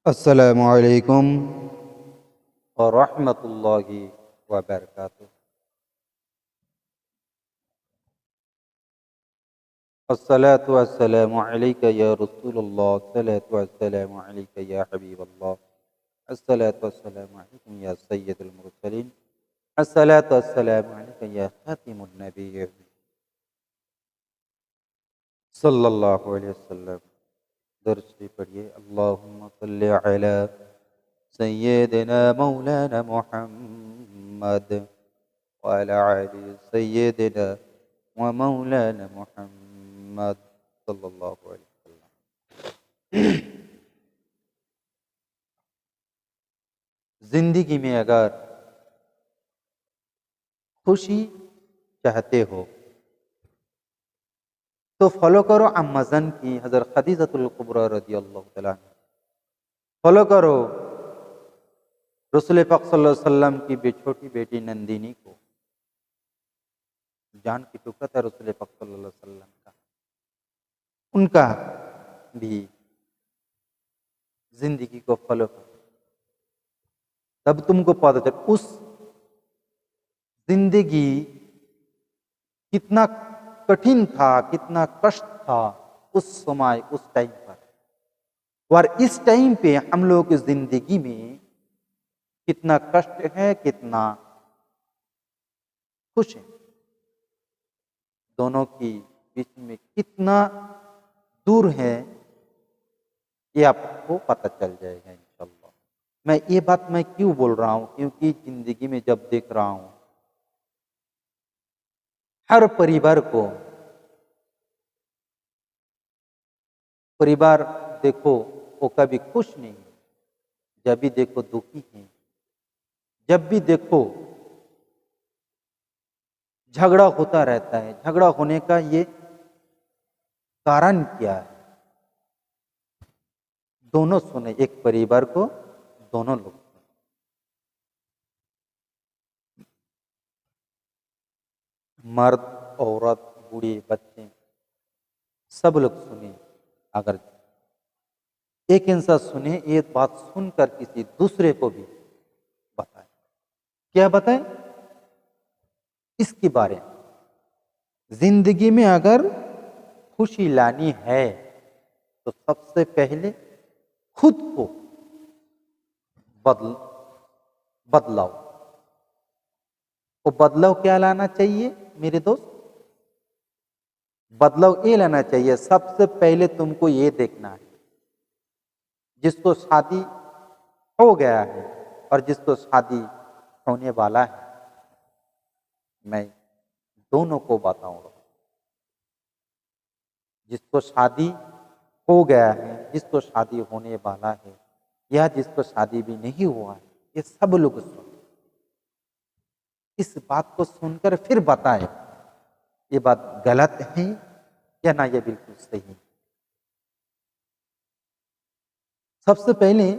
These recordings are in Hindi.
अस्सलामु अलैकुम व रहमतुल्लाहि व बरकातुहू। अस्सलातु वस्सलामु अलैका या रसूलल्लाह, अस्सलातु वस्सलामु अलैका या हबीबल्लाह, अस्सलातु वस्सलामु अलैकुम या सय्यदुल मुरसलीन, अस्सलातु वस्सलामु अलैका या खातिमुन नबिय्यीन सल्लल्लाहु अलैहि वसल्लम। दरूद शरीफ पढ़िए। अल्लाहुम्मा सल्लि अला सय्यिदिना मौलाना मुहम्मद व अला आलि सय्यिदिना व मौलाना मुहम्मद सल्लल्लाहु अलैहि वसल्लम। जिंदगी में अगर खुशी चाहते हो तो फॉलो करो अम्माज़न की हज़रत खदीजतुल कुबरा रज़ियल्लाहु तआला अन्हा। फॉलो करो रसूल पाक सल्लल्लाहु अलैहि वसल्लम की छोटी बेटी नंदिनी को। जान की टुकड़ा था रसूल पाक सल्लल्लाहु अलैहि वसल्लम का। उनका भी जिंदगी को फॉलो करो, तब तुमको पता चले उस जिंदगी कितना कठिन था, कितना कष्ट था उस समय, उस टाइम पर। और इस टाइम पे हम लोगों की जिंदगी में कितना कष्ट है, कितना खुश है, दोनों की बीच में कितना दूर है, ये आपको पता चल जाएगा इंशाअल्लाह। मैं ये बात मैं क्यों बोल रहा हूँ, क्योंकि जिंदगी में जब देख रहा हूँ हर परिवार देखो वो कभी खुश नहीं है, जब भी देखो दुखी है, जब भी देखो झगड़ा होता रहता है। झगड़ा होने का ये कारण क्या है? दोनों सुने, एक परिवार को दोनों लोग सुने। मर्द, औरत, बूढ़े, बच्चे सब लोग सुने। अगर एक इंसान सुने, ये बात सुनकर किसी दूसरे को भी बताए। क्या बताए? इसके बारे में। जिंदगी में अगर खुशी लानी है तो सबसे पहले खुद को बदलाव। वो बदलाव क्या लाना चाहिए मेरे दोस्त? बदलाव ये लाना चाहिए, सबसे पहले तुमको ये देखना है, जिसको शादी हो गया है और जिसको शादी होने वाला है, मैं दोनों को बताऊंगा। जिसको शादी हो गया है, जिसको शादी होने वाला है, या जिसको शादी भी नहीं हुआ है, ये सब लोग सुन इस बात को सुनकर फिर बताए ये बात गलत है या ना, ये बिल्कुल सही है। सबसे पहले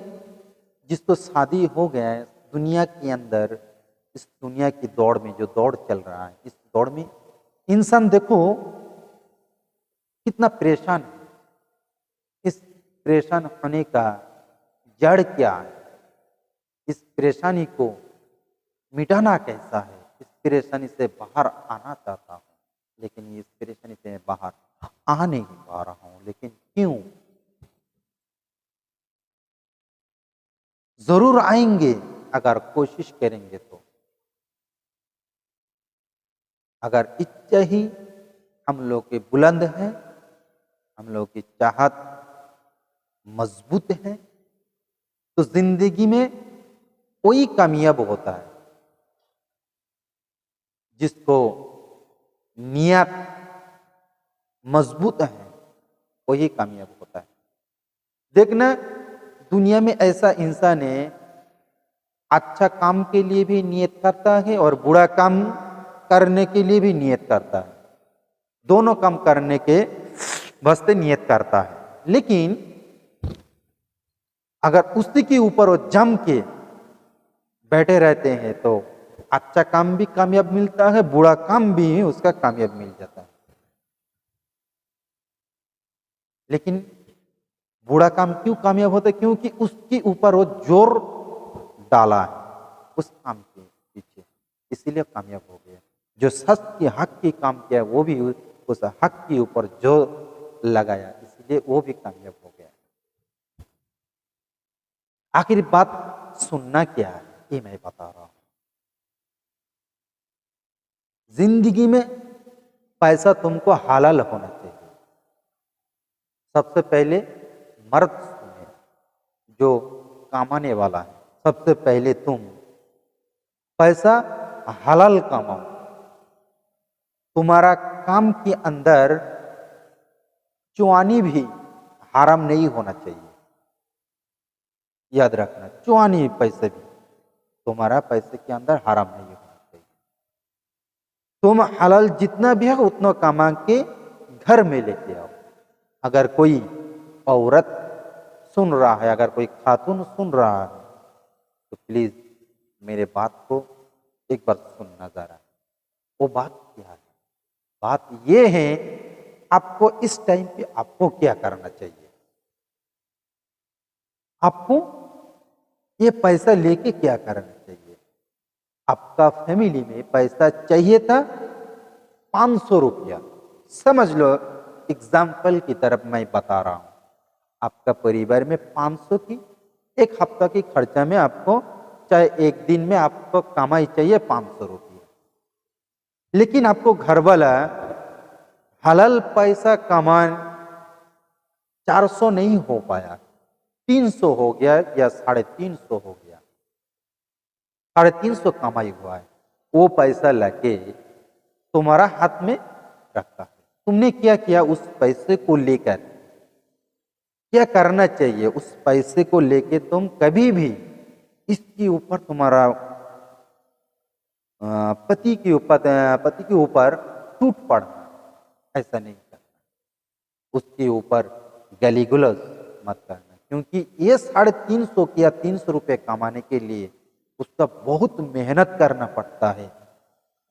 जिसको शादी हो गया है, दुनिया के अंदर, इस दुनिया की दौड़ में जो दौड़ चल रहा है, इस दौड़ में इंसान देखो कितना परेशान है। इस परेशान होने का जड़ क्या है? इस परेशानी को मिटाना कैसा है? इस परेशानी से बाहर आना चाहता हूँ, लेकिन इस परेशानी से बाहर आ नहीं पा रहा हूँ। लेकिन क्यों? जरूर आएंगे अगर कोशिश करेंगे तो। अगर इच्छा ही हम लोग की बुलंद है, हम लोग की चाहत मजबूत है, तो जिंदगी में कोई कामयाब होता है। जिसको नियत मजबूत है वही कामयाब होता है। देखना दुनिया में ऐसा इंसान है, अच्छा काम के लिए भी नियत करता है और बुरा काम करने के लिए भी नियत करता है। दोनों काम करने के वास्ते नियत करता है। लेकिन अगर उसी के ऊपर वो जम के बैठे रहते हैं तो अच्छा काम भी कामयाब मिलता है, बुरा काम भी उसका कामयाब मिल जाता है। लेकिन बुरा काम क्यों कामयाब होता है? क्योंकि उसके ऊपर वो जोर डाला है उस काम के पीछे, इसीलिए कामयाब हो गया। जो सच के हक की काम किया वो भी उस हक के ऊपर जोर लगाया, इसलिए वो भी कामयाब हो गया। आखिर बात सुनना क्या है ये मैं बता रहा हूं। जिंदगी में पैसा तुमको हलाल होना चाहिए। सबसे पहले मर्द सुने जो कमाने वाला है, सबसे पहले तुम पैसा हलाल कमाओ। तुम्हारा काम के अंदर चुआनी भी हराम नहीं होना चाहिए। याद रखना, चुआनी पैसे भी तुम्हारा पैसे के अंदर हराम नहीं होना चाहिए। तुम हलाल जितना भी है उतना कमा के घर में लेके आओ। अगर कोई औरत सुन रहा है, अगर कोई खातून सुन रहा है, तो प्लीज मेरे बात को एक बार सुनना जरा। वो बात क्या है? बात ये है आपको इस टाइम पे आपको क्या करना चाहिए। आपको ये पैसा लेके क्या करना चाहिए। आपका फैमिली में पैसा चाहिए था 500 रुपया, समझ लो एग्जाम्पल की तरफ मैं बता रहा हूं। आपका परिवार में 500 की एक हफ्ता की खर्चा में आपको चाहे एक दिन में आपको कमाई चाहिए 500 रुपया, लेकिन आपको घर वाला हलाल पैसा कमान 400 नहीं हो पाया, 300 हो गया या 350 हो गया, 350 कमाई हुआ है। वो पैसा लाके तुम्हारा हाथ में रखा है। तुमने क्या किया उस पैसे को लेकर? क्या करना चाहिए उस पैसे को लेके? तुम कभी भी इसके ऊपर तुम्हारा पति के ऊपर टूट पड़ना, ऐसा नहीं करना। उसके ऊपर गली गुलज मत करना, क्योंकि ये 350 या 300 रुपये कमाने के लिए उसका बहुत मेहनत करना पड़ता है,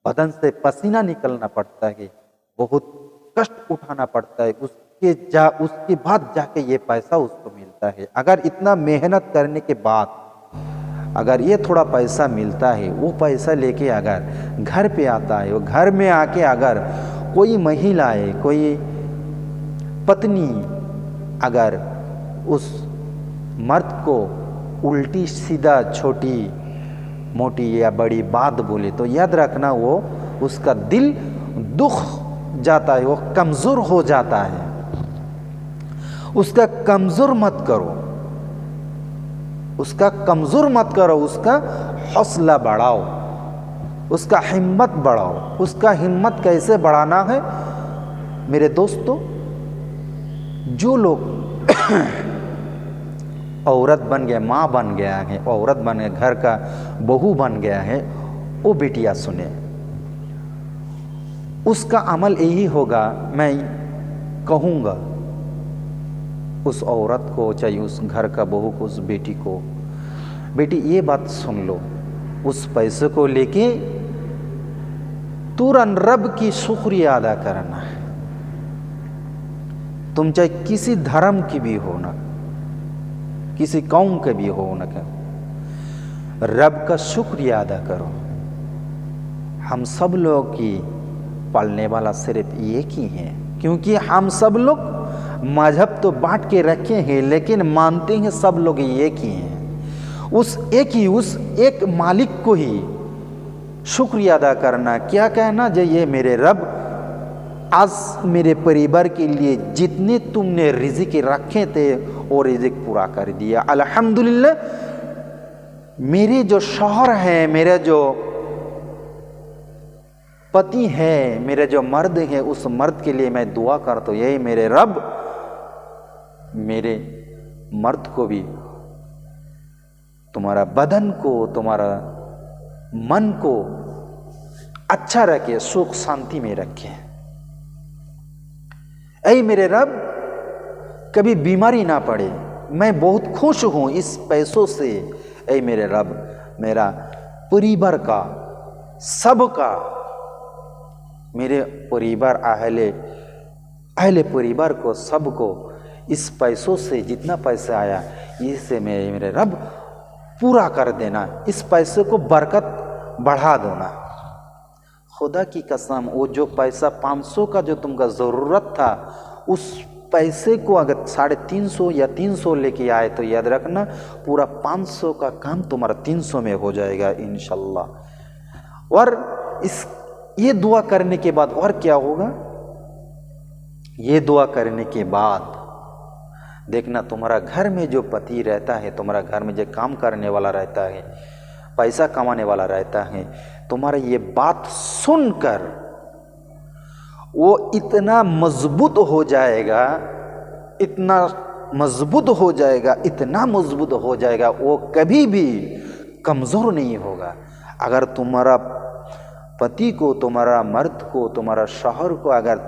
बदन से पसीना निकलना पड़ता है, बहुत कष्ट उठाना पड़ता है। उसके बाद जाके ये पैसा उसको मिलता है। अगर इतना मेहनत करने के बाद अगर ये थोड़ा पैसा मिलता है, वो पैसा लेके अगर घर पे आता है, वो घर में आके अगर कोई महिला है, कोई पत्नी अगर उस मर्द को उल्टी सीधा छोटी मोटी या बड़ी बात बोले, तो याद रखना वो उसका दिल दुख जाता है, वो कमजोर हो जाता है। उसका कमजोर मत करो, उसका कमजोर मत करो, उसका हौसला बढ़ाओ, उसका हिम्मत बढ़ाओ। उसका हिम्मत कैसे बढ़ाना है मेरे दोस्तों? जो लोग औरत बन गया, माँ बन गया है, औरत बन गया, घर का बहू बन गया है, वो बेटियां सुने, उसका अमल यही होगा। मैं कहूँगा उस औरत को, चाहे उस घर का बहू को, उस बेटी को, बेटी ये बात सुन लो, उस पैसे को लेके तुरंत रब की शुक्रिया अदा करना है। तुम चाहे किसी धर्म की भी हो ना, किसी कौम के भी हो ना, रब का शुक्रिया अदा करो। हम सब लोग की पालने वाला सिर्फ एक ही है, क्योंकि हम सब लोग मजहब तो बांट के रखे हैं, लेकिन मानते हैं सब लोग एक ही हैं। उस एक मालिक को ही शुक्रिया अदा करना। क्या कहना, जो ये मेरे रब, आज मेरे परिवार के लिए जितने तुमने रिज़िक रखे थे वो रिज़िक पूरा कर दिया, अल्हम्दुलिल्लाह। मेरे जो शौहर हैं, मेरे जो पति है, मेरे जो मर्द है, उस मर्द के लिए मैं दुआ करता हूँ, यही मेरे रब मेरे मर्द को भी, तुम्हारा बदन को, तुम्हारा मन को अच्छा रखे, सुख शांति में रखे। ऐ मेरे रब कभी बीमारी ना पड़े, मैं बहुत खुश हूं इस पैसों से। ऐ मेरे रब मेरा परिवार का, सबका, मेरे परिवार अहले परिवार को, सबको इस पैसों से जितना पैसा आया इससे मेरे रब पूरा कर देना, इस पैसे को बरकत बढ़ा दो ना। खुदा की कसम, वो जो पैसा 500 का जो तुमका ज़रूरत था, उस पैसे को अगर 350 या 300 लेके आए तो याद रखना पूरा 500 का काम तुम्हारा 300 में हो जाएगा इंशाल्लाह। और ये दुआ करने के बाद और क्या होगा, ये दुआ करने के बाद देखना तुम्हारा घर में जो पति रहता है, तुम्हारा घर में जो काम करने वाला रहता है, पैसा कमाने वाला रहता है, तुम्हारा ये बात सुनकर वो इतना मजबूत हो जाएगा, इतना मजबूत हो जाएगा, इतना मजबूत हो जाएगा, वो कभी भी कमज़ोर नहीं होगा। अगर तुम्हारा पति को, तुम्हारा मर्द को, तुम्हारा शौहर को अगर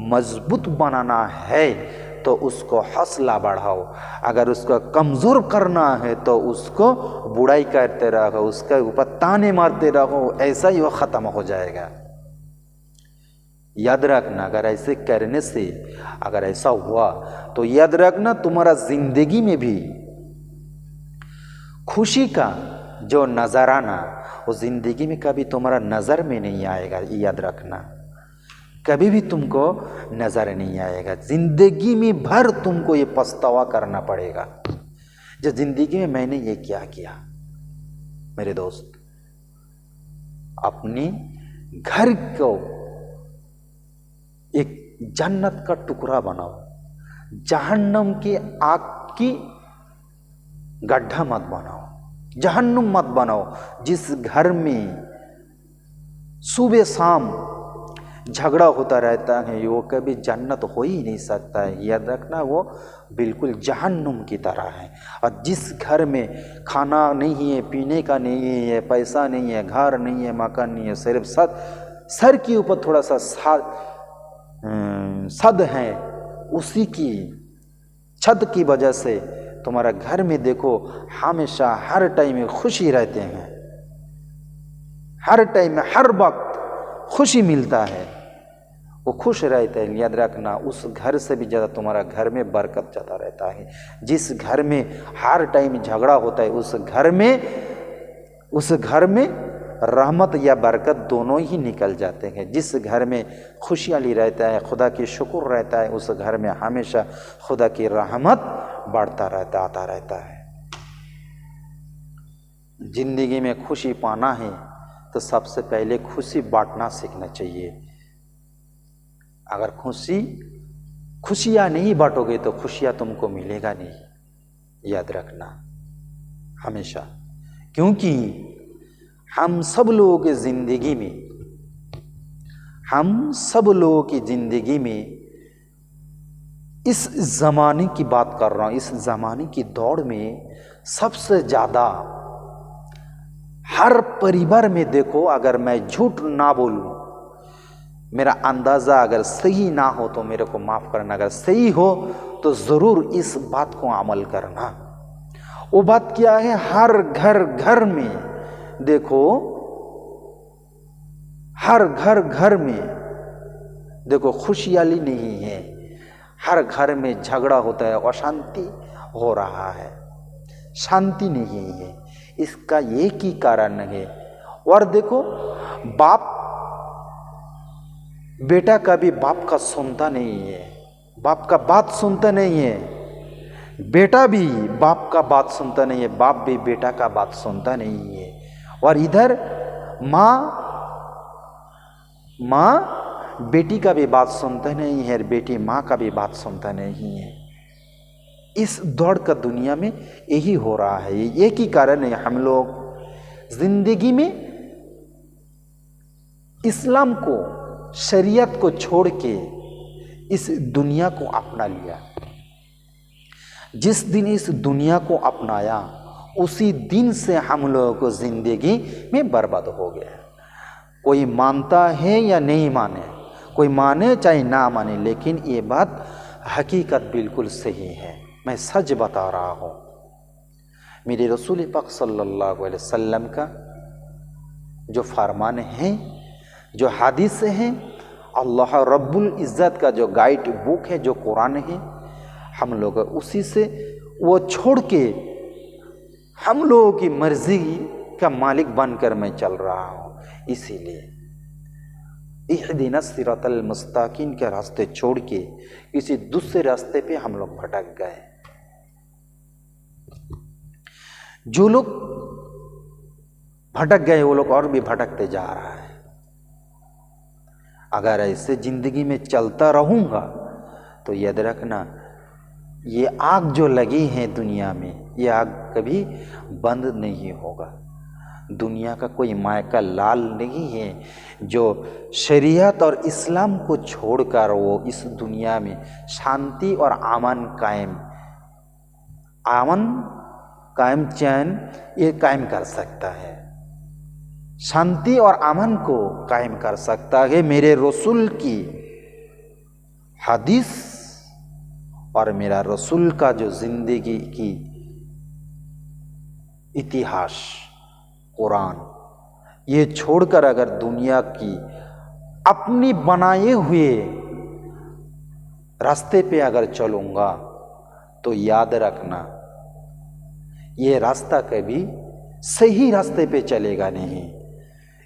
मजबूत बनाना है तो उसको हौसला बढ़ाओ, अगर उसको कमज़ोर करना है तो उसको बुराई करते रहो, उसके ऊपर ताने मारते रहो, ऐसा ही वो ख़त्म हो जाएगा। याद रखना, अगर ऐसे करने से अगर ऐसा हुआ तो याद रखना तुम्हारा ज़िंदगी में भी खुशी का जो नज़राना वो ज़िंदगी में कभी तुम्हारा नज़र में नहीं आएगा। याद रखना, कभी भी तुमको नज़र नहीं आएगा। ज़िंदगी में भर तुमको ये पछतावा करना पड़ेगा, जो ज़िंदगी में मैंने ये क्या किया। मेरे दोस्त, अपने घर को एक जन्नत का टुकड़ा बनाओ, जहन्नम की आग की गड्ढा मत बनाओ, जहन्नुम मत बनाओ। जिस घर में सुबह शाम झगड़ा होता रहता है वो कभी जन्नत हो ही नहीं सकता है। याद रखना, वो बिल्कुल जहन्नुम की तरह है। और जिस घर में खाना नहीं है, पीने का नहीं है, पैसा नहीं है, घर नहीं है, मकान नहीं है, सिर्फ सर के ऊपर थोड़ा सा सद है, उसी की छत की वजह से तुम्हारा घर में देखो हमेशा हर टाइम में खुशी रहते हैं, हर टाइम में हर वक्त खुशी मिलता है, वो खुश रहते हैं। याद रखना, उस घर से भी ज़्यादा तुम्हारा घर में बरकत ज़्यादा रहता है। जिस घर में हर टाइम झगड़ा होता है उस घर में रहमत या बरकत दोनों ही निकल जाते हैं। जिस घर में खुशहाली रहता है, खुदा की शुक्र रहता है, उस घर में हमेशा खुदा की रहमत बढ़ता रहता, आता रहता है। जिंदगी में खुशी पाना है तो सबसे पहले खुशी बांटना सीखना चाहिए। अगर खुशियाँ नहीं बांटोगे तो खुशियाँ तुमको मिलेगा नहीं। याद रखना हमेशा, क्योंकि हम सब लोगों की ज़िंदगी में इस ज़माने की बात कर रहा हूँ, इस ज़माने की दौड़ में सबसे ज़्यादा हर परिवार में देखो, अगर मैं झूठ ना बोलूँ, मेरा अंदाज़ा अगर सही ना हो तो मेरे को माफ़ करना, अगर सही हो तो ज़रूर इस बात को अमल करना। वो बात क्या है, हर घर में देखो, हर घर में देखो खुशहाली नहीं है, हर घर में झगड़ा होता है, अशांति हो रहा है, शांति नहीं है। इसका एक ही कारण है। और देखो, बाप बेटा का भी बाप का सुनता नहीं है, बाप का बात सुनता नहीं है, बेटा भी बाप का बात सुनता नहीं है, बाप भी बेटा का बात सुनता नहीं है। और इधर माँ बेटी का भी बात सुनता नहीं है, बेटी माँ का भी बात सुनता नहीं है। इस दौड़ का दुनिया में यही हो रहा है। ये एक ही कारण है, हम लोग जिंदगी में इस्लाम को, शरीयत को छोड़ के इस दुनिया को अपना लिया। जिस दिन इस दुनिया को अपनाया उसी दिन से हम लोगों को जिंदगी में बर्बाद हो गया। कोई मानता है या नहीं माने, कोई माने चाहे ना माने, लेकिन ये बात हकीकत बिल्कुल सही है। मैं सच बता रहा हूँ। मेरे रसूल पाक सल्लल्लाहु अलैहि वसल्लम का जो फरमान है, जो हदीस है, अल्लाह रब्बुल इज़्ज़त का जो गाइड बुक है, जो कुरान है, हम लोग उसी से वो छोड़ के हम लोगों की मर्जी का मालिक बनकर मैं चल रहा हूँ। इसीलिए इहदिना सिरातल मुस्तकीम के रास्ते छोड़ के किसी दूसरे रास्ते पे हम लोग भटक गए। जो लोग भटक गए वो लोग और भी भटकते जा रहा है। अगर ऐसे जिंदगी में चलता रहूंगा तो याद रखना, ये आग जो लगी है दुनिया में, ये आग कभी बंद नहीं होगा। दुनिया का कोई मायका लाल नहीं है जो शरीयत और इस्लाम को छोड़कर वो इस दुनिया में शांति और अमन कायम चैन ये कायम कर सकता है। शांति और अमन को कायम कर सकता है मेरे रसूल की हदीस और मेरा रसूल का जो जिंदगी की इतिहास कुरान, ये छोड़कर अगर दुनिया की अपनी बनाए हुए रास्ते पे अगर चलूंगा तो याद रखना ये रास्ता कभी सही रास्ते पे चलेगा नहीं।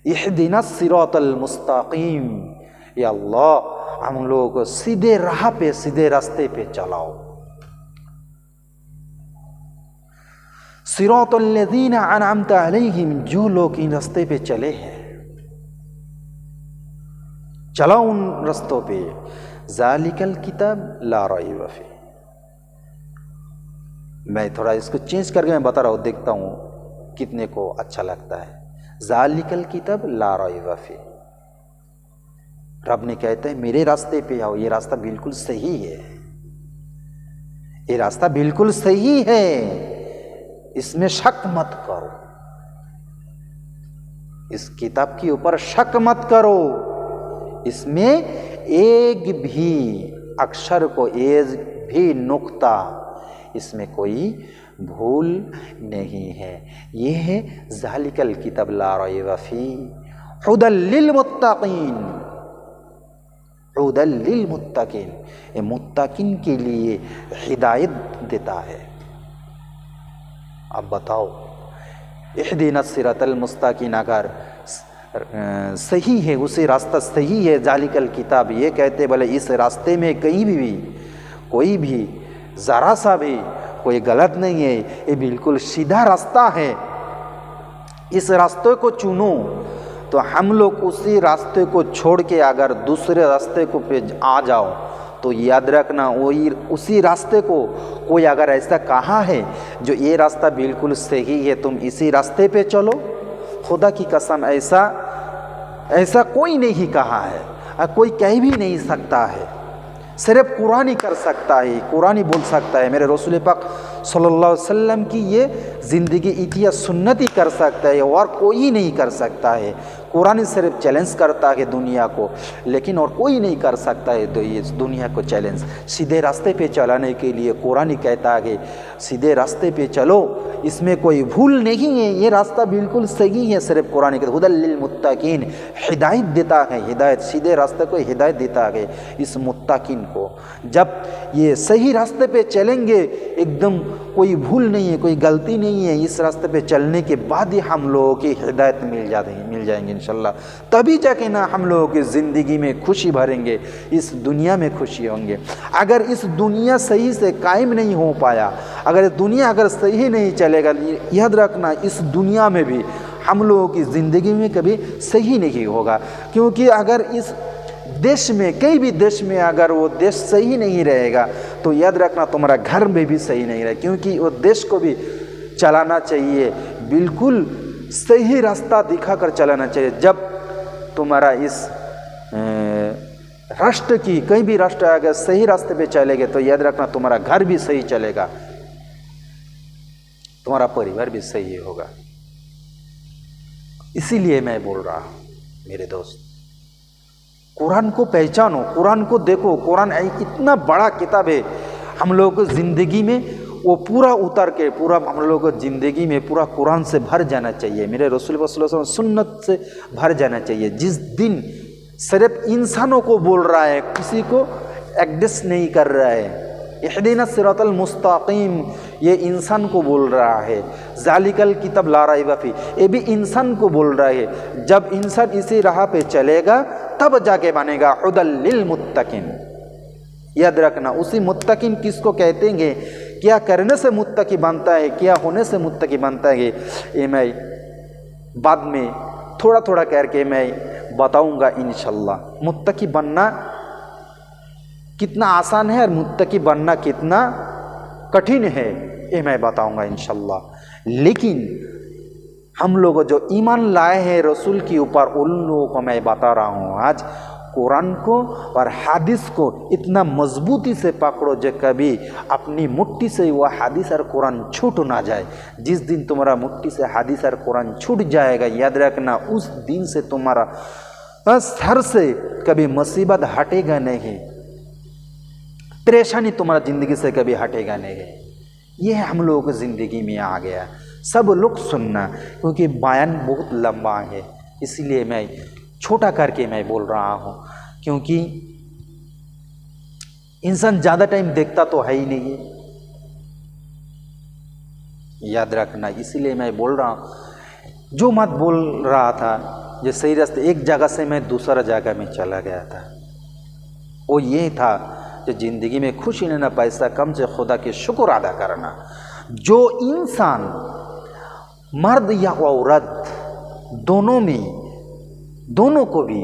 इहदिना सिरातल मुस्तकीम, या अल्लाह हम लोगों को सीधे राह पे, सीधे रास्ते पे चलाओ। सिरातल लज़ीना अनअमता अलैहिम, जो लोग इन रास्ते पे चले हैं चलाओ उन रास्तों पे। ज़ालिकल किताब ला रैब फीह, मैं थोड़ा इसको चेंज करके मैं बता रहा हूँ, देखता हूँ कितने को अच्छा लगता है। ज़ालिकल किताब ला रैब फीह, रब ने कहते हैं मेरे रास्ते पे आओ, ये रास्ता बिल्कुल सही है, ये रास्ता बिल्कुल सही है, इसमें शक मत करो, इस किताब के ऊपर शक मत करो, इसमें एक भी अक्षर को, एक भी नुक्ता, इसमें कोई भूल नहीं है। ये है ज़ालिकल किताब ला रैब फीह हुदल लिल मुत्तकीन, हुदल लिल मुत्तकीन, ये मुत्तकीन के लिए हिदायत देता है। अब बताओ इहदिना सिरातल मुस्तकीम अगर सही है, उसे रास्ता सही है, ज़ालिकल किताब ये कहते बोले इस रास्ते में कहीं भी कोई भी ज़रा सा भी कोई गलत नहीं है, ये बिल्कुल सीधा रास्ता है, इस रास्ते को चुनो। तो हम लोग उसी रास्ते को छोड़ के अगर दूसरे रास्ते को पे आ जाओ तो याद रखना वही उसी रास्ते को कोई अगर ऐसा कहा है जो ये रास्ता बिल्कुल सही है, तुम इसी रास्ते पे चलो, खुदा की कसम ऐसा कोई नहीं कहा है, कोई कह भी नहीं सकता है, सिर्फ कुरान ही कर सकता है, कुरान ही बोल सकता है। मेरे रसूल पाक सल्लल्लाहु अलैहि वसल्लम की ये ज़िंदगी इतिहास सुन्नत ही कर सकता है और कोई नहीं कर सकता है। कुरान ही सिर्फ चैलेंज करता है दुनिया को, लेकिन और कोई नहीं कर सकता है तो ये दुनिया को चैलेंज सीधे रास्ते पे चलाने के लिए कुरान ही कहता है सीधे रास्ते पे चलो, इसमें कोई भूल नहीं है, ये रास्ता बिल्कुल सही है। सिर्फ कुरान ही कहता है हुदल लिल मुत्तकीन, हिदायत देता है, हिदायत सीधे रास्ते को हिदायत देता है इस मुत्तकीन को। जब ये सही रास्ते पे चलेंगे, एकदम कोई भूल नहीं है, कोई गलती नहीं है, इस रास्ते पे चलने के बाद ही हम लोगों की हिदायत मिल जाएंगे इंशाल्लाह। तभी जाके ना हम लोगों की ज़िंदगी में खुशी भरेंगे, इस दुनिया में खुशी होंगे। अगर इस दुनिया सही से कायम नहीं हो पाया, अगर दुनिया अगर सही नहीं चलेगा, याद रखना इस दुनिया में भी हम लोगों की ज़िंदगी में कभी सही नहीं होगा। क्योंकि अगर इस देश में, कई भी देश में अगर वो देश सही नहीं रहेगा तो याद रखना तुम्हारा घर में भी सही नहीं रहेगा। क्योंकि वो देश को भी चलाना चाहिए, बिल्कुल सही रास्ता दिखाकर चलाना चाहिए। जब तुम्हारा इस राष्ट्र की, कहीं भी राष्ट्र अगर सही रास्ते पे चलेगा तो याद रखना तुम्हारा घर भी सही चलेगा, तुम्हारा परिवार भी सही होगा। इसीलिए मैं बोल रहा हूं मेरे दोस्त, कुरान को पहचानो, कुरान को देखो। कुरान एक इतना बड़ा किताब है, हम लोगों को ज़िंदगी में वो पूरा उतर के पूरा हम लोगों को ज़िंदगी में पूरा कुरान से भर जाना चाहिए, मेरे रसूल सल्लल्लाहु अलैहि वसल्लम सुन्नत से भर जाना चाहिए। जिस दिन सिर्फ इंसानों को बोल रहा है, किसी को एडजस्ट नहीं कर रहा है, इहदिना सिरातल मुस्तकीम, ये इंसान को बोल रहा है। जालिकल किताब ला रैब फी, ये भी इंसान को बोल रहा है। जब इंसान इसी राह पे चलेगा तब जाके बनेगा हुदल लिल मुत्तकीन। याद रखना, उसी मुत्तकीन किसको कहते हैं, क्या करने से मुत्तकी बनता है, क्या होने से मुत्तकी बनता है, ये मैं बाद में थोड़ा थोड़ा करके मैं बताऊंगा इंशाल्लाह। मुत्तकी बनना कितना आसान है और मुत्तकी बनना कितना कठिन है, ये मैं बताऊंगा इंशाल्लाह। लेकिन हम लोग जो ईमान लाए हैं रसूल के ऊपर, उन लोगों को मैं बता रहा हूँ आज, कुरान को और हादिस को इतना मजबूती से पकड़ो जो कभी अपनी मुट्ठी से वह हादिस और कुरान छूट ना जाए। जिस दिन तुम्हारा मुट्ठी से हादिस और कुरान छूट जाएगा, याद रखना उस दिन से तुम्हारा सर से कभी मुसीबत हटेगा नहीं, परेशानी तुम्हारा ज़िंदगी से कभी हटेगा नहीं। यह हम लोगों की ज़िंदगी में आ गया। सब लोग सुनना, क्योंकि बयान बहुत लंबा है, इसलिए मैं छोटा करके मैं बोल रहा हूँ, क्योंकि इंसान ज़्यादा टाइम देखता तो है ही नहीं है, याद रखना। इसीलिए मैं बोल रहा हूँ, जो मत बोल रहा था जो सही रास्ते, एक जगह से मैं दूसरा जगह में चला गया था, वो ये था कि ज़िंदगी में खुशी लेना, पैसा कम से खुदा के शुक्र अदा करना। जो इंसान मर्द या औरत दोनों को भी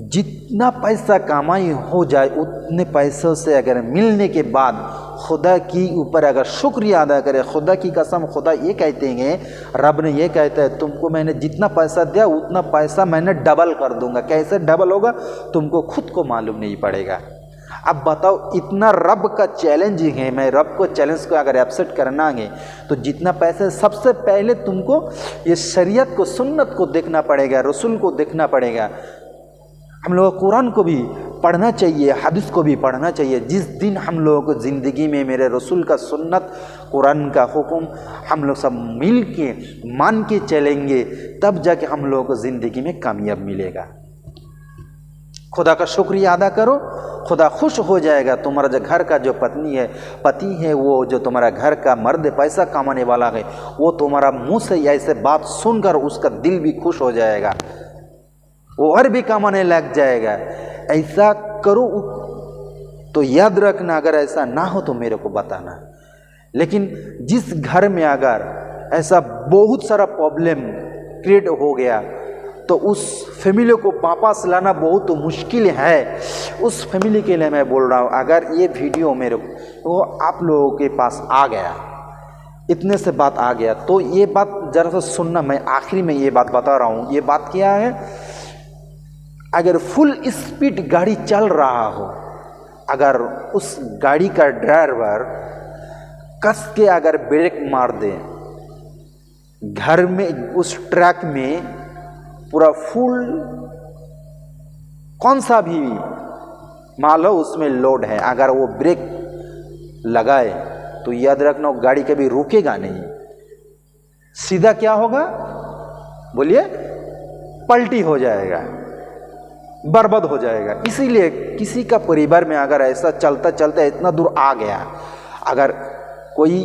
जितना पैसा कमाई हो जाए, उतने पैसों से अगर मिलने के बाद खुदा की ऊपर अगर शुक्रिया अदा करे, खुदा की कसम, खुदा ये कहते हैं, रब ने ये कहता है, तुमको मैंने जितना पैसा दिया उतना पैसा मैंने डबल कर दूंगा। कैसे डबल होगा तुमको खुद को मालूम नहीं पड़ेगा। अब बताओ, इतना रब का चैलेंज है, मैं रब को चैलेंज को अगर एक्सेप्ट करना है तो जितना पैसा, सबसे पहले तुमको ये शरीयत को, सुन्नत को देखना पड़ेगा, रसूल को देखना पड़ेगा। हम लोग कुरान को भी पढ़ना चाहिए, हदीस को भी पढ़ना चाहिए। जिस दिन हम लोगों को ज़िंदगी में मेरे रसूल का सुन्नत, कुरान का हुक्म हम लोग सब मिल के मान के चलेंगे, तब जाके हम लोगों को ज़िंदगी में कामयाब मिलेगा। खुदा का शुक्रिया अदा करो, खुदा खुश हो जाएगा। तुम्हारा जो घर का जो पति है, वो जो तुम्हारा घर का मर्द पैसा कमाने वाला है, वो तुम्हारा मुंह से ऐसे बात सुनकर उसका दिल भी खुश हो जाएगा, वो और भी कमाने लग जाएगा। ऐसा करो तो याद रखना, अगर ऐसा ना हो तो मेरे को बताना। लेकिन जिस घर में अगर ऐसा बहुत सारा प्रॉब्लम क्रिएट हो गया तो उस फैमिली को वापस लाना बहुत मुश्किल है। उस फैमिली के लिए मैं बोल रहा हूँ, अगर ये वीडियो मेरे को आप लोगों के पास आ गया, इतने से बात आ गया, तो ये बात जरा सा सुनना। मैं आखिरी में ये बात बता रहा हूँ। ये बात क्या है, अगर फुल स्पीड गाड़ी चल रहा हो, अगर उस गाड़ी का ड्राइवर कस के अगर ब्रेक मार दे, घर में उस ट्रक में पूरा फुल कौन सा भी माल हो उसमें लोड है, अगर वो ब्रेक लगाए तो याद रखना वो गाड़ी कभी रुकेगा नहीं, सीधा क्या होगा बोलिए, पलटी हो जाएगा, बर्बाद हो जाएगा। इसीलिए किसी का परिवार में अगर ऐसा चलता चलता इतना दूर आ गया, अगर कोई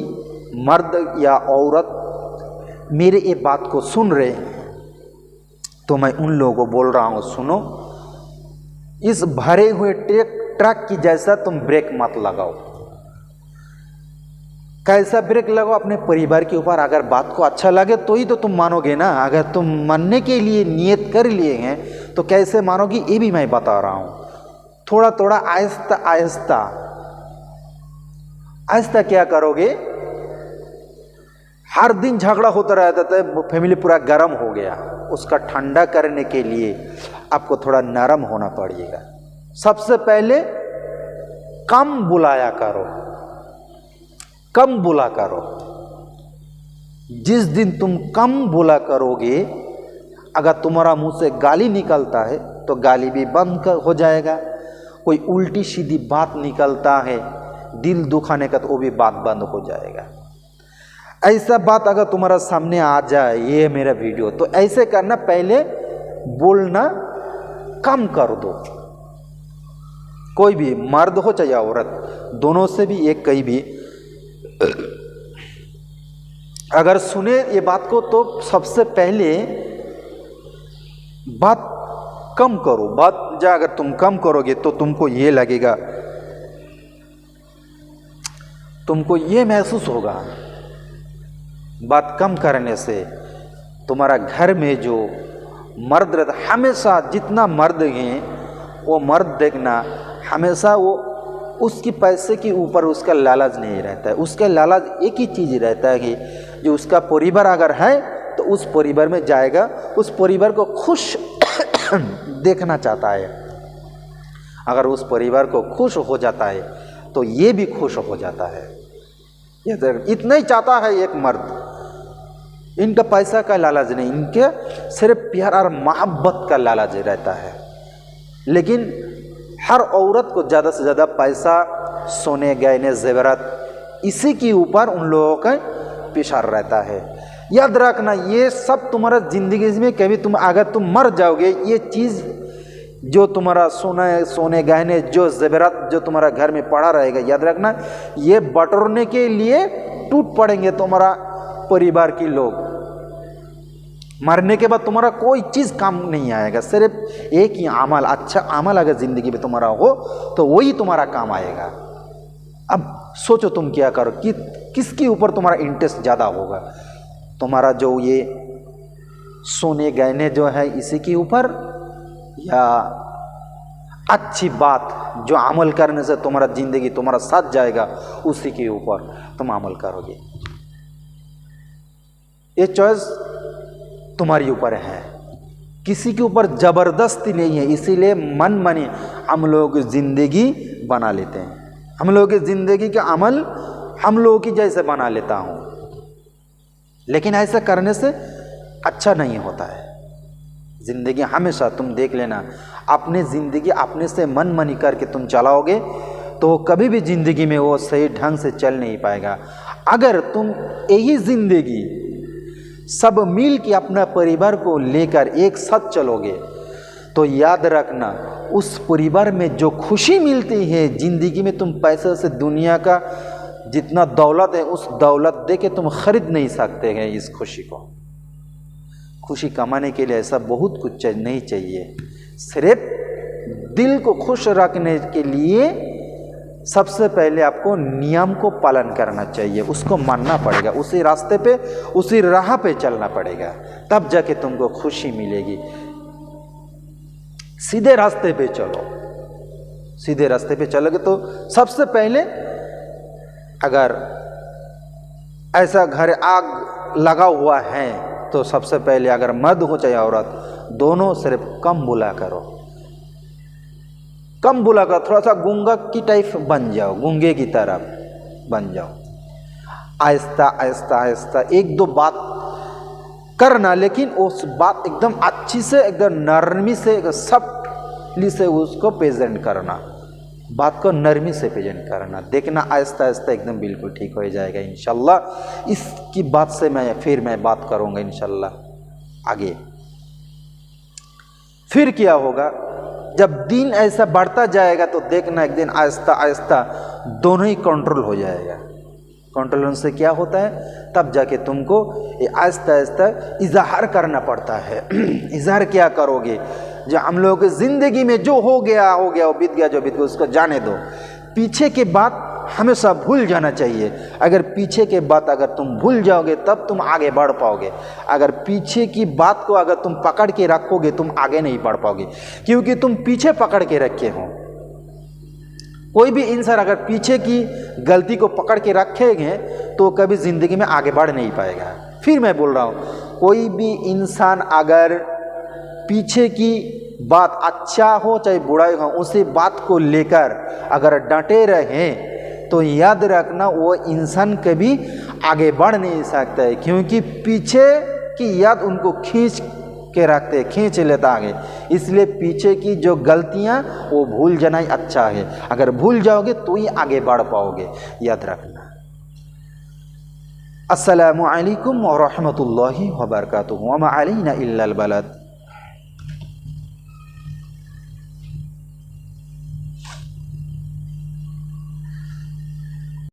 मर्द या औरत मेरे ये बात को सुन रहे, तो मैं उन लोगों को बोल रहा हूँ, सुनो, इस भरे हुए ट्रक की जैसा तुम ब्रेक मत लगाओ। कैसा ब्रेक लगाओ अपने परिवार के ऊपर। अगर बात को अच्छा लगे तो ही तो तुम मानोगे ना। अगर तुम मानने के लिए नियत कर लिए हैं तो कैसे मानोगी, ये भी मैं बता रहा हूँ। थोड़ा थोड़ा आहिस्ता आहिस्ता आहिस्ता क्या करोगे, हर दिन झगड़ा होता रहता था, फैमिली पूरा गर्म हो गया, उसका ठंडा करने के लिए आपको थोड़ा नरम होना पड़ेगा। सबसे पहले कम बुलाया करो, कम बोला करो। जिस दिन तुम कम बोला करोगे, अगर तुम्हारा मुंह से गाली निकलता है तो गाली भी बंद हो जाएगा। कोई उल्टी सीधी बात निकलता है दिल दुखाने का, तो वो भी बात बंद हो जाएगा। ऐसा बात अगर तुम्हारा सामने आ जाए, ये मेरा वीडियो, तो ऐसे करना, पहले बोलना कम कर दो। कोई भी मर्द हो चाहे औरत, दोनों से भी एक कहीं भी अगर सुने ये बात को तो सबसे पहले बात कम करो। बात जा अगर तुम कम करोगे तो तुमको ये लगेगा, तुमको ये महसूस होगा बात कम करने से तुम्हारा घर में जो मर्द रहता, हमेशा जितना मर्द हैं वो मर्द देखना हमेशा वो उसकी पैसे के ऊपर उसका लालच नहीं रहता है। उसका लालच एक ही चीज़ रहता है कि जो उसका परिवार अगर है तो उस परिवार में जाएगा, उस परिवार को खुश देखना चाहता है। अगर उस परिवार को खुश हो जाता है तो ये भी खुश हो जाता है। इतना ही चाहता है एक मर्द। इनका पैसा का लालच नहीं, इनके सिर्फ प्यार और मोहब्बत का लालच रहता है। लेकिन हर औरत को ज़्यादा से ज़्यादा पैसा, सोने गहने जेवरात, इसी के ऊपर उन लोगों का पिछाड़ रहता है। याद रखना ये सब तुम्हारा ज़िंदगी में कभी तुम अगर तुम मर जाओगे, ये चीज़ जो तुम्हारा सोने गहने जो जेवरात जो तुम्हारा घर में पड़ा रहेगा, याद रखना ये बटोरने के लिए टूट पड़ेंगे तुम्हारा परिवार के लोग। मरने के बाद तुम्हारा कोई चीज़ काम नहीं आएगा, सिर्फ एक ही अमल, अच्छा अमल अगर ज़िंदगी में तुम्हारा हो तो वही तुम्हारा काम आएगा। अब सोचो तुम क्या करो कि किसके ऊपर तुम्हारा इंटरेस्ट ज़्यादा होगा, तुम्हारा जो ये सोने गहने जो है इसी के ऊपर, या अच्छी बात जो अमल करने से तुम्हारा ज़िंदगी तुम्हारा साथ जाएगा उसी के ऊपर तुम अमल करोगे। ये चॉइस तुम्हारी ऊपर है, किसी के ऊपर ज़बरदस्ती नहीं है। इसीलिए मन माने हम लोग ज़िंदगी बना लेते हैं, हम लोग की ज़िंदगी का अमल हम लोगों की जैसे बना लेता हूँ, लेकिन ऐसा करने से अच्छा नहीं होता है। ज़िंदगी हमेशा तुम देख लेना, अपने ज़िंदगी अपने से मन मानी करके तुम चलाओगे तो कभी भी ज़िंदगी में वो सही ढंग से चल नहीं पाएगा। अगर तुम यही ज़िंदगी सब मिल के अपना परिवार को लेकर एक साथ चलोगे तो याद रखना उस परिवार में जो खुशी मिलती है ज़िंदगी में, तुम पैसे से दुनिया का जितना दौलत है उस दौलत दे के तुम खरीद नहीं सकते हैं इस खुशी को। खुशी कमाने के लिए ऐसा बहुत कुछ नहीं चाहिए, सिर्फ दिल को खुश रखने के लिए सबसे पहले आपको नियम को पालन करना चाहिए, उसको मानना पड़ेगा, उसी रास्ते पे उसी राह पे चलना पड़ेगा, तब जाके तुमको खुशी मिलेगी। सीधे रास्ते पे चलो, सीधे रास्ते पे चलोगे तो सबसे पहले अगर ऐसा घर आग लगा हुआ है तो सबसे पहले अगर मर्द हो चाहे औरत, दोनों सिर्फ कम बुला करो, कम बुला कर थोड़ा सा गूंगा की टाइप बन जाओ, गूंगे की तरह बन जाओ। आहिस्ता आहिस्ता आहिस्ता एक दो बात करना, लेकिन उस बात एकदम अच्छी से एकदम नरमी से सफ्टली से उसको प्रेजेंट करना, बात को नरमी से प्रेजेंट करना। देखना आहिस्ता आहिस्ता एकदम बिल्कुल ठीक हो जाएगा इंशाल्लाह। इसकी बात से मैं बात करूँगा इंशाल्लाह आगे। फिर क्या होगा, जब दिन ऐसा बढ़ता जाएगा तो देखना एक दिन आहिस्ता आहिस्ता दोनों ही कंट्रोल हो जाएगा। कंट्रोल होने से क्या होता है, तब जाके तुमको ये आहिस्ता आहिस्ता इजहार करना पड़ता है। इजहार क्या करोगे, जो हम लोगों की ज़िंदगी में जो हो गया वो बीत गया, जो बीत गया उसको जाने दो। पीछे की बात हमेशा भूल जाना चाहिए। अगर पीछे के बात अगर तुम भूल जाओगे तब तुम आगे बढ़ पाओगे। अगर पीछे की बात को अगर तुम पकड़ के रखोगे तुम आगे नहीं बढ़ पाओगे, क्योंकि तुम पीछे पकड़ के रखे हो। कोई भी इंसान अगर पीछे की गलती को पकड़ के रखेंगे तो कभी ज़िंदगी में आगे बढ़ नहीं पाएगा। फिर मैं बोल रहा हूँ, कोई भी इंसान अगर पीछे की बात अच्छा हो चाहे बुराई हो, उसी बात को लेकर अगर डटे रहें तो याद रखना वो इंसान कभी आगे बढ़ नहीं सकता है, क्योंकि पीछे की याद उनको खींच के रखते हैं, खींच लेता आगे। इसलिए पीछे की जो गलतियां वो भूल जाना ही अच्छा है। अगर भूल जाओगे तो ही आगे बढ़ पाओगे, याद रखना। अस्सलामु अलैकुम व रहमतुल्लाहि व बरकातुहू। व मा अलैना इल्लल बलाग।